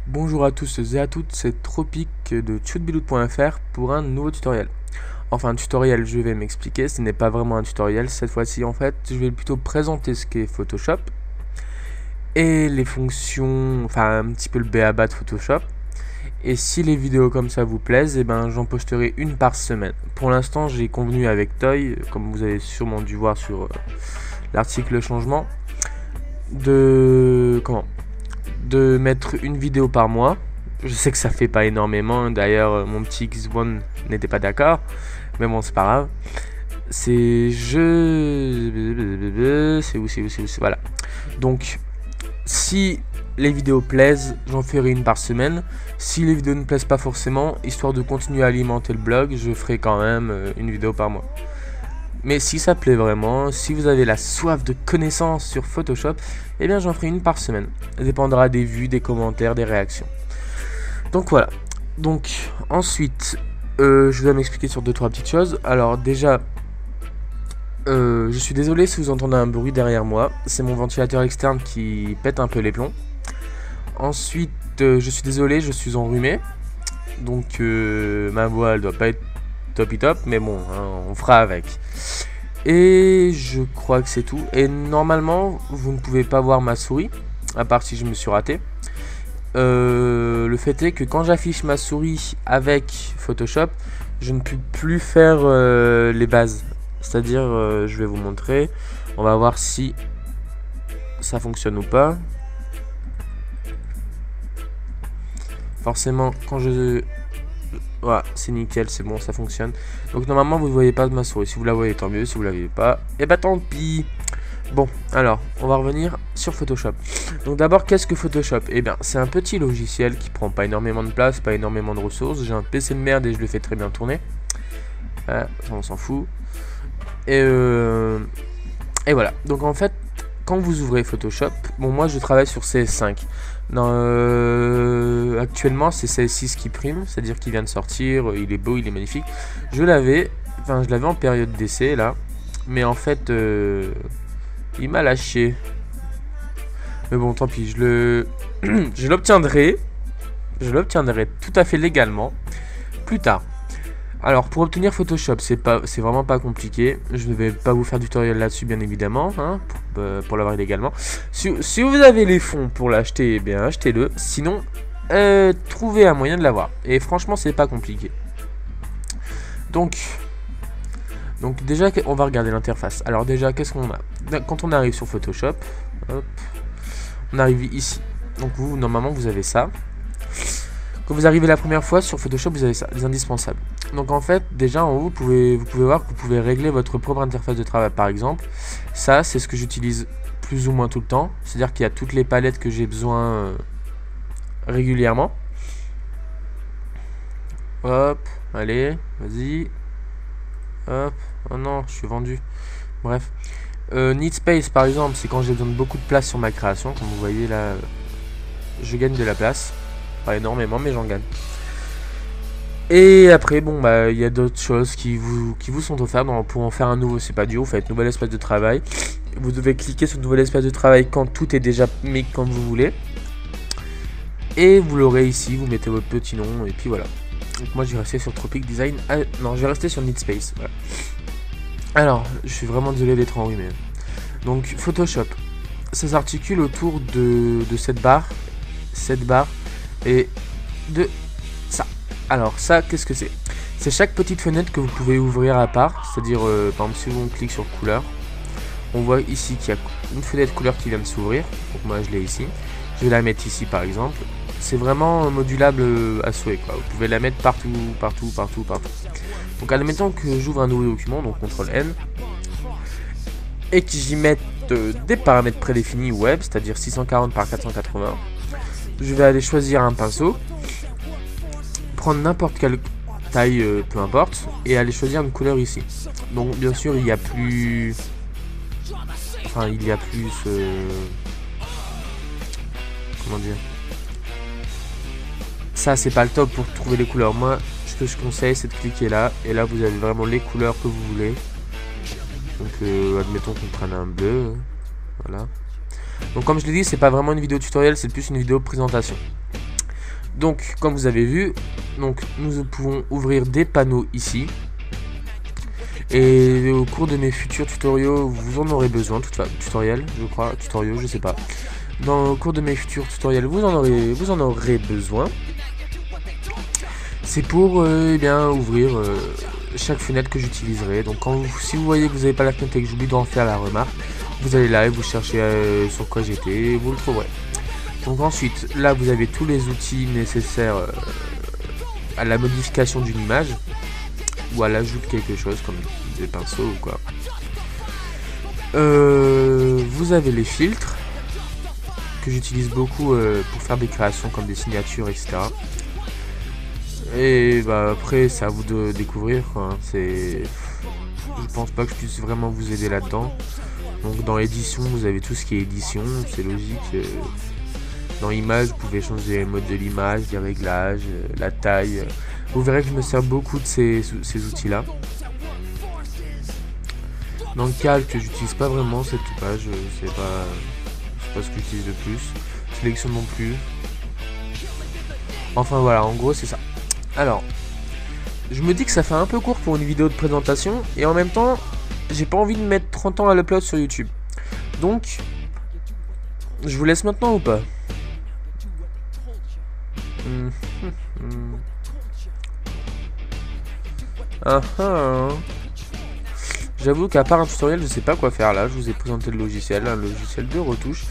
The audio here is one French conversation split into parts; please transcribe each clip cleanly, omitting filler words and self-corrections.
Bonjour à tous et à toutes, c'est Tropic de tutobiloot.fr pour un nouveau tutoriel. Enfin un tutoriel, je vais m'expliquer, ce n'est pas vraiment un tutoriel, cette fois-ci en fait, je vais plutôt présenter ce qu'est Photoshop et les fonctions, enfin un petit peu le b.a-ba de Photoshop. Et si les vidéos comme ça vous plaisent, et ben j'en posterai une par semaine. Pour l'instant j'ai convenu avec Toy, comme vous avez sûrement dû voir sur l'article changement, de mettre une vidéo par mois. Je sais que ça fait pas énormément, d'ailleurs mon petit X1 n'était pas d'accord, mais bon c'est pas grave. C'est voilà. Donc si les vidéos plaisent, j'en ferai une par semaine. Si les vidéos ne plaisent pas forcément, histoire de continuer à alimenter le blog, je ferai quand même une vidéo par mois. Mais si ça plaît vraiment, si vous avez la soif de connaissances sur Photoshop, eh bien j'en ferai une par semaine. Ça dépendra des vues, des commentaires, des réactions. Donc voilà. Donc ensuite, je dois m'expliquer sur 2-3 petites choses. Alors déjà, je suis désolé si vous entendez un bruit derrière moi. C'est mon ventilateur externe qui pète un peu les plombs. Ensuite, je suis désolé, je suis enrhumé. Donc ma voix elle doit pas être top, mais bon, hein, on fera avec. Et je crois que c'est tout. Et normalement, vous ne pouvez pas voir ma souris, à part si je me suis raté. Le fait est que quand j'affiche ma souris avec Photoshop, je ne peux plus faire les bases. C'est-à-dire, je vais vous montrer. On va voir si ça fonctionne ou pas. Forcément, quand je... Voilà, c'est nickel, c'est bon, ça fonctionne. Donc normalement, vous ne voyez pas de ma souris. Si vous la voyez, tant mieux. Si vous la voyez pas, et bah tant pis. Bon, alors, on va revenir sur Photoshop. Donc d'abord, qu'est-ce que Photoshop? Eh bien, c'est un petit logiciel qui prend pas énormément de place, pas énormément de ressources. J'ai un PC de merde et je le fais très bien tourner. Ça, on s'en fout. Et voilà. Donc en fait, quand vous ouvrez Photoshop, bon, moi je travaille sur CS5. Actuellement, c'est CS6 qui prime, c'est-à-dire qu'il vient de sortir, il est beau, il est magnifique. Je l'avais en période d'essai là, mais en fait, il m'a lâché. Mais bon, tant pis, je l'obtiendrai tout à fait légalement plus tard. Alors pour obtenir Photoshop, c'est vraiment pas compliqué. Je ne vais pas vous faire du tutoriel là-dessus bien évidemment, hein, pour l'avoir illégalement. Si vous avez les fonds pour l'acheter, eh bien achetez-le. Sinon, trouvez un moyen de l'avoir. Et franchement, c'est pas compliqué. Donc déjà, on va regarder l'interface. Alors déjà, qu'est-ce qu'on a? Quand on arrive sur Photoshop, hop, on arrive ici. Donc vous, normalement, vous avez ça. Quand vous arrivez la première fois sur Photoshop, vous avez ça, les indispensables. Donc en fait, déjà en haut, vous pouvez voir que vous pouvez régler votre propre interface de travail. Par exemple, ça, c'est ce que j'utilise plus ou moins tout le temps. C'est-à-dire qu'il y a toutes les palettes que j'ai besoin régulièrement. Hop, allez, vas-y. Hop, oh non, je suis vendu. Bref. Need space, par exemple, c'est quand j'ai besoin de beaucoup de place sur ma création. Comme vous voyez là, je gagne de la place. Pas énormément, mais j'en gagne. Et après, bon, bah, il y a d'autres choses qui vous sont offertes. Donc, pour en faire un nouveau, c'est pas dur. Vous faites nouvel espace de travail. Vous devez cliquer sur nouvel espace de travail quand tout est déjà mis comme vous voulez. Et vous l'aurez ici. Vous mettez votre petit nom. Et puis voilà. Donc, moi, je vais rester sur Tropic Design. Ah, non, je vais rester sur Need Space. Voilà. Alors, je suis vraiment désolé d'être enrhumé. Donc, Photoshop. Ça s'articule autour de cette barre. Cette barre. Et de ça. Alors ça, qu'est-ce que c'est? C'est chaque petite fenêtre que vous pouvez ouvrir à part. C'est-à-dire, par exemple, si on clique sur couleur, on voit ici qu'il y a une fenêtre couleur qui vient de s'ouvrir. Donc moi, je l'ai ici. Je vais la mettre ici, par exemple. C'est vraiment modulable à souhait, quoi. Vous pouvez la mettre partout. Donc admettons que j'ouvre un nouveau document, donc CTRL-N, et que j'y mette des paramètres prédéfinis web, c'est-à-dire 640 par 480. Je vais aller choisir un pinceau, prendre n'importe quelle taille, peu importe, et aller choisir une couleur ici. Donc bien sûr il y a plus, comment dire, ça c'est pas le top pour trouver les couleurs. Moi ce que je conseille c'est de cliquer là, et là vous avez vraiment les couleurs que vous voulez. Donc admettons qu'on prenne un bleu, voilà. Donc comme je l'ai dit, c'est pas vraiment une vidéo tutoriel, c'est plus une vidéo présentation. Donc comme vous avez vu, donc nous pouvons ouvrir des panneaux ici. Et au cours de mes futurs tutoriaux, vous en aurez besoin, tutoriel, je crois, tutoriaux, je sais pas. Au cours de mes futurs tutoriels, vous en aurez besoin. C'est pour eh bien ouvrir chaque fenêtre que j'utiliserai. Donc si vous voyez que vous n'avez pas la fenêtre et que j'oublie d'en faire la remarque, vous allez là et vous cherchez sur quoi j'étais, vous le trouverez. Donc ensuite, là vous avez tous les outils nécessaires à la modification d'une image ou à l'ajout de quelque chose comme des pinceaux ou quoi. Vous avez les filtres que j'utilise beaucoup pour faire des créations comme des signatures, etc. Et bah après c'est à vous de découvrir quoi. Je pense pas que je puisse vraiment vous aider là-dedans. Donc dans l'édition vous avez tout ce qui est édition, c'est logique. Dans l'image vous pouvez changer le mode de l'image, les réglages, la taille. Vous verrez que je me sers beaucoup de ces outils là. Dans le calque j'utilise pas vraiment cette page, c'est pas ce que j'utilise le plus. Sélection non plus. Enfin voilà, en gros c'est ça. Alors, je me dis que ça fait un peu court pour une vidéo de présentation et en même temps, j'ai pas envie de mettre 30 ans à l'upload sur YouTube. Donc, je vous laisse maintenant ou pas? J'avoue qu'à part un tutoriel, je sais pas quoi faire là. Je vous ai présenté le logiciel, un logiciel de retouche.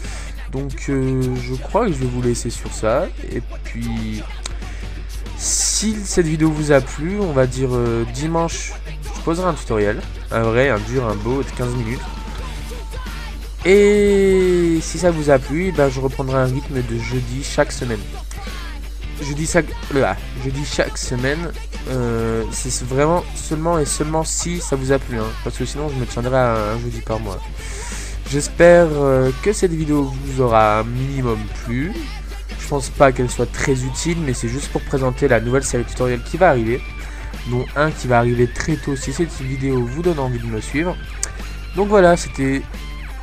Donc, je crois que je vais vous laisser sur ça. Et puis... si cette vidéo vous a plu, on va dire dimanche, je poserai un tutoriel. Un vrai, un dur, un beau de 15 minutes. Et si ça vous a plu, ben, je reprendrai un rythme de jeudi chaque semaine. Jeudi chaque semaine, c'est vraiment seulement si ça vous a plu. Hein, parce que sinon je me tiendrai à un jeudi par mois. J'espère que cette vidéo vous aura un minimum plu. Je pense pas qu'elle soit très utile, mais c'est juste pour présenter la nouvelle série tutoriel qui va arriver, dont un qui va arriver très tôt si cette vidéo vous donne envie de me suivre. Donc voilà, c'était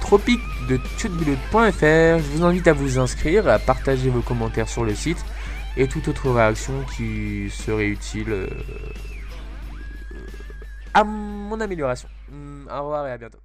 Tropic de tutbuild.fr. Je vous invite à vous inscrire, à partager vos commentaires sur le site et toute autre réaction qui serait utile à mon amélioration. Au revoir et à bientôt.